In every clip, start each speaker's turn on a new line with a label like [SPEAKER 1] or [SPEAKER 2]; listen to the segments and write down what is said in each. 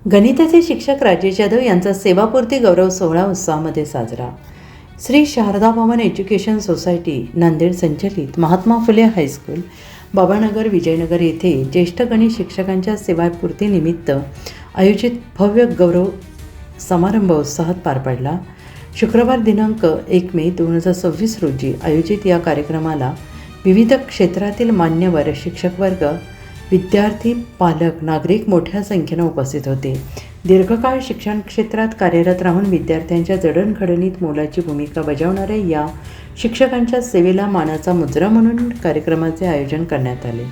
[SPEAKER 1] गणिताचे शिक्षक राजेश जाधव यांचा सेवापूर्ती गौरव सोहळा उत्साहामध्ये साजरा. श्री शारदा भवन एज्युकेशन सोसायटी नांदेड संचलित महात्मा फुले हायस्कूल बाबानगर विजयनगर येथे ज्येष्ठ गणित शिक्षकांच्या सेवापूर्तीनिमित्त आयोजित भव्य गौरव समारंभ उत्साहात पार पडला. शुक्रवार दिनांक 1 मे 2026 रोजी आयोजित या कार्यक्रमाला विविध क्षेत्रातील मान्यवर शिक्षकवर्ग, विद्यार्थी, पालक, नागरिक मोठ्या संख्येने उपस्थित होते. दीर्घकाळ शिक्षण क्षेत्रात कार्यरत राहून विद्यार्थ्यांच्या जडणघडणीत मोलाची भूमिका बजावणाऱ्या या शिक्षकांच्या सेवेला मानाचा मुजरा म्हणून कार्यक्रमाचे आयोजन करण्यात आले.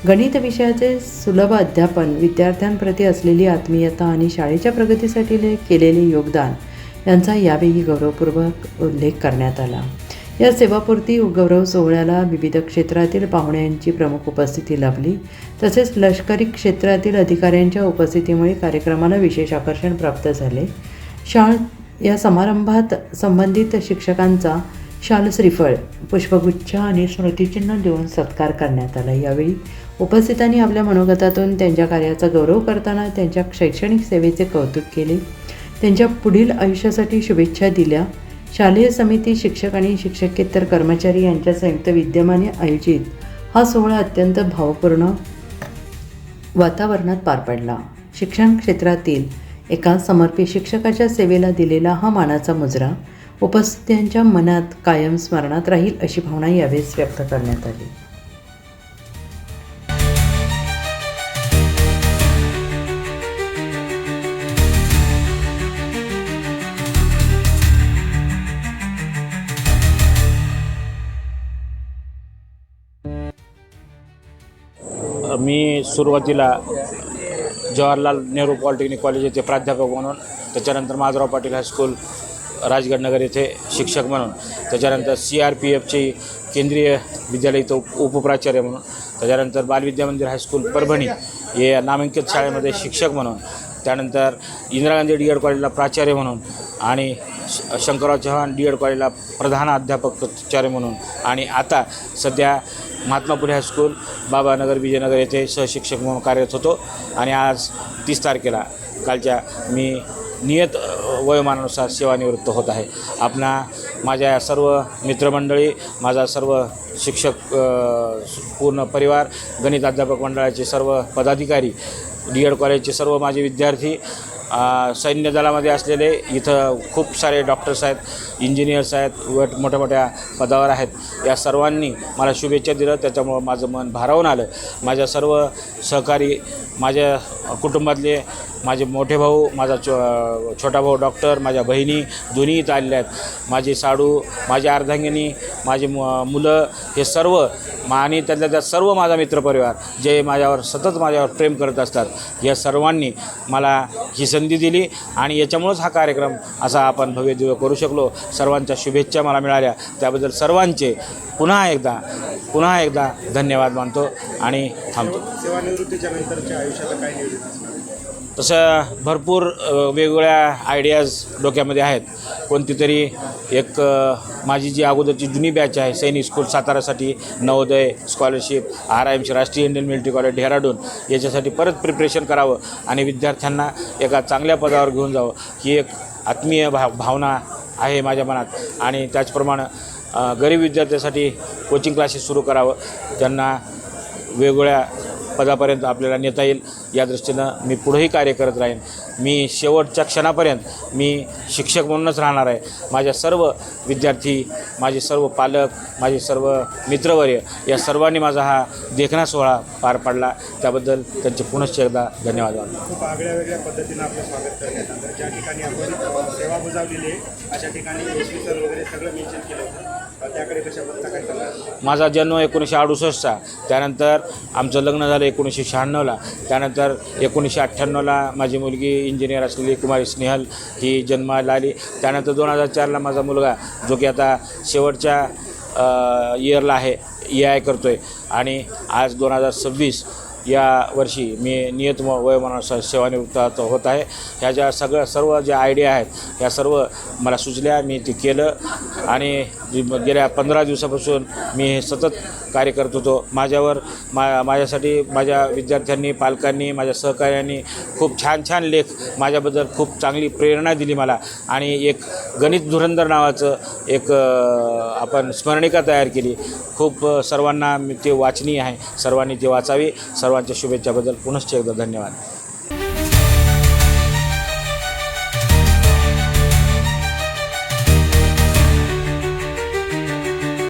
[SPEAKER 1] गणित विषयाचे सुलभ अध्यापन, विद्यार्थ्यांप्रती असलेली आत्मीयता आणि शाळेच्या प्रगतीसाठी केलेले योगदान यांचा यावेळी गौरवपूर्वक उल्लेख करण्यात आला. या सेवापूर्ती गौरव सोहळ्याला विविध क्षेत्रातील पाहुण्यांची प्रमुख उपस्थिती लाभली. तसेच लष्करी क्षेत्रातील अधिकाऱ्यांच्या उपस्थितीमुळे कार्यक्रमाला विशेष आकर्षण प्राप्त झाले. या समारंभात संबंधित शिक्षकांचा शाल, श्रीफळ, पुष्पगुच्छ आणि स्मृतिचिन्ह देऊन सत्कार करण्यात आला. यावेळी उपस्थितांनी आपल्या मनोगतातून त्यांच्या कार्याचा गौरव करताना त्यांच्या शैक्षणिक सेवेचे कौतुक केले. त्यांच्या पुढील आयुष्यासाठी शुभेच्छा दिल्या. शालेय समिती, शिक्षक आणि शिक्षकेतर कर्मचारी यांच्या संयुक्त विद्यमाने आयोजित हा सोहळा अत्यंत भावपूर्ण वातावरणात पार पडला. शिक्षण क्षेत्रातील एका समर्पित शिक्षकाच्या सेवेला दिलेला हा मानाचा मुजरा उपस्थितांच्या मनात कायम स्मरणात राहील अशी भावना यावेळेस व्यक्त करण्यात आली.
[SPEAKER 2] मी सुरुवातीला जवाहरलाल नेहरू पॉलिटेक्निक कॉलेज येथे प्राध्यापक म्हणून, त्याच्यानंतर माधवराव पाटील हायस्कूल राजगडनगर येथे शिक्षक म्हणून, त्याच्यानंतर CRPFची केंद्रीय विद्यालय इथं उपप्राचार्य म्हणून, त्याच्यानंतर बालविद्या मंदिर हायस्कूल परभणी हे नामांकित शाळेमध्ये शिक्षक म्हणून, त्यानंतर इंदिरा गांधी DED कॉलेजला प्राचार्य म्हणून आणि शंकरराव चव्हाण DED कॉलेजला प्रधान अध्यापकाचार्य म्हणून आणि आता सध्या महात्मा फुले हायस्कूल बाबानगर विजयनगर येथे सहशिक्षक म्हणून कार्यरत होतो. आणि आज 30 तारखेला कालच्या मी नियत वयोमानानुसार सेवानिवृत्त होत आहे. माझ्या सर्व मित्रमंडळी, माझा सर्व शिक्षक पूर्ण परिवार, गणित अध्यापक मंडळाचे सर्व पदाधिकारी, DED कॉलेजचे सर्व माझे विद्यार्थी, सैन्य दलामध्ये असलेले, इथं खूप सारे डॉक्टर्स आहेत, इंजिनियर्स आहेत, मोठ्या मोठ्या पदावर आहेत, या सर्वांनी मला शुभेच्छा दिल्या. त्याच्यामुळं माझं मन भारावून आलं. माझ्या सर्व सहकारी, माझ्या कुटुंबातले माझे मोठे भाऊ, माझा छोटा भाऊ डॉक्टर, माझ्या बहिणी दोन्ही इथं आलेल्या आहेत, माझी साडू, माझी अर्धांगिनी, माझी मुलं, हे सर्व आणि त्यातल्या सर्व माझा मित्रपरिवार जे सतत माझ्यावर प्रेम करत असतात, या सर्वांनी मला ही संधी दिली आणि याच्यामुळंच हा कार्यक्रम असा आपण भव्य दिव्य करू शकलो. सर्वांच्या शुभेच्छा मला मिळाल्या, त्याबद्दल सर्वांचे पुन्हा एकदा धन्यवाद मानतो आणि थांबतो.
[SPEAKER 3] सेवानिवृत्तीच्या नंतरच्या आयुष्यात काय नियोजन?
[SPEAKER 2] तसं भरपूर वेगवेगळ्या आयडियाज डोक्यामध्ये आहेत. कोणती तरी एक माझी जी अगोदरची जुनी बॅच आहे, सैनिक स्कूल सातारासाठी नवोदय स्कॉलरशिप, RIMC राष्ट्रीय इंडियन मिलिटरी कॉलेज डेहराडून, याच्यासाठी परत प्रिपरेशन करावं आणि विद्यार्थ्यांना एका चांगल्या पदावर घेऊन जावं, ही एक आत्मीय भावना आहे माझ्या मनात. आणि त्याचप्रमाणे गरीब विद्यार्थ्यांसाठी कोचिंग क्लासेस सुरू करावं, त्यांना वेगवेगळ्या पदापर्यंत आपल्याला नेता येईल, या दृष्टीनं मी पुढेही कार्य करत राहीन. मी शेवटच्या क्षणापर्यंत मी शिक्षक म्हणूनच राहणार आहे. माझ्या सर्व विद्यार्थी, माझे सर्व पालक, माझे सर्व मित्रवर्य, या सर्वांनी माझा हा देखणा सोहळा पार पाडला, त्याबद्दल त्यांचे पुनश्च एकदा धन्यवाद.
[SPEAKER 3] खूप आगळ्या वेगळ्या पद्धतीनं आपलं स्वागत करण्यात आलं. ज्या ठिकाणी आपण सेवा बजावलेली आहे अशा ठिकाणी इसवी वगैरे सगळं मेन्शन केलं होतं, त्याकडे कशाबद्दल काय सांगा?
[SPEAKER 2] माझा जन्म 1968चा, त्यानंतर आमचं लग्न झालं 1996ला, त्यानंतर 1998ला माझी मुलगी इंजिनियर असलेली कुमारी स्नेहल ही जन्माला आली. त्यानंतर 2004ला माझा मुलगा, जो की आता शेवटच्या इयरला आहे, EI करतो आहे. आणि आज 2026 या वर्षी मी नियत वयोमानानुसार सेवानिवृत्त होत आहे. ह्या ज्या सर्व ज्या आयडिया आहेत या सर्व मला सुचल्या, मी ते केलं आणि गेल्या 15 दिवसापासून मी हे सतत कार्य करत होतो. माझ्यासाठी माझ्या विद्यार्थ्यांनी, पालकांनी, माझ्या सहकार्यांनी खूप छान लेख माझ्याबद्दल खूप चांगली प्रेरणा दिली मला आणि एक गणित धुरंधर नावाचं एक आपण स्मरणिका तयार केली. खूप सर्वांना ते वाचनीय आहे, सर्वांनी ते वाचावी. सर्वांच्या शुभेच्छाबद्दल पुनश्च एकदा धन्यवाद.